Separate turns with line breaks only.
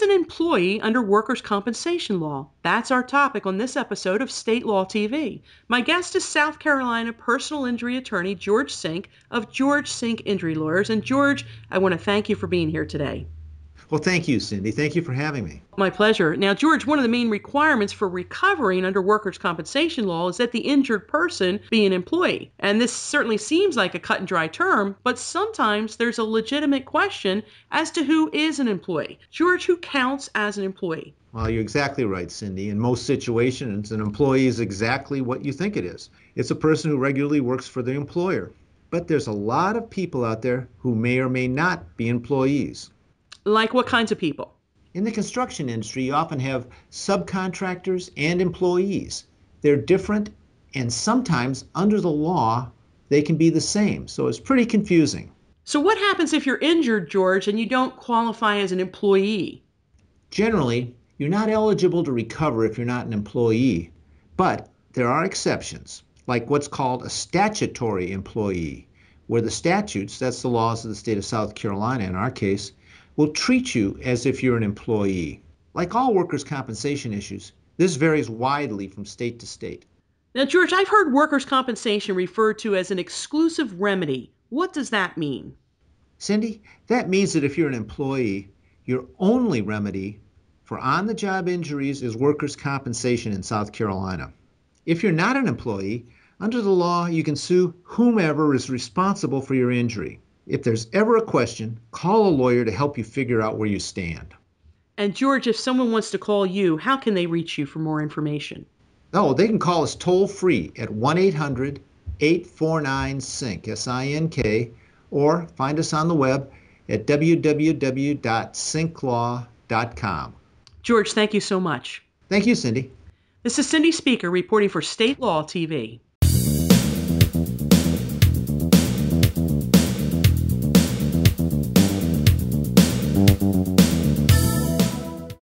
an employee under workers' compensation law? That's our topic on this episode of State Law TV. My guest is South Carolina personal injury attorney George Sink of George Sink Injury Lawyers. And George, I want to thank you for being here today.
Well, thank you, Cindy. Thank you for having me.
My pleasure. Now, George, one of the main requirements for recovering under workers' compensation law is that the injured person be an employee. And this certainly seems like a cut and dry term, but sometimes there's a legitimate question as to who is an employee. George, who counts as an employee?
Well, you're exactly right, Cindy. In most situations, an employee is exactly what you think it is. It's a person who regularly works for the employer. But there's a lot of people out there who may or may not be employees.
Like what kinds of people?
In the construction industry, you often have subcontractors and employees. They're different, and sometimes under the law, they can be the same. So it's pretty confusing.
So what happens if you're injured, George, and you don't qualify as an employee?
Generally, you're not eligible to recover if you're not an employee, but there are exceptions, like what's called a statutory employee, where the statutes, that's the laws of the state of South Carolina in our case, will treat you as if you're an employee. Like all workers' compensation issues, this varies widely from state to state.
Now, George, I've heard workers' compensation referred to as an exclusive remedy. What does that mean?
Cindy, that means that if you're an employee, your only remedy for on-the-job injuries is workers' compensation in South Carolina. If you're not an employee, under the law, you can sue whomever is responsible for your injury. If there's ever a question, call a lawyer to help you figure out where you stand.
And George, if someone wants to call you, how can they reach you for more information?
Oh, they can call us toll-free at 1-800-849-SINK, S-I-N-K, or find us on the web at www.sinklaw.com.
George, thank you so much.
Thank you, Cindy.
This is Cindy Speaker reporting for State Law TV.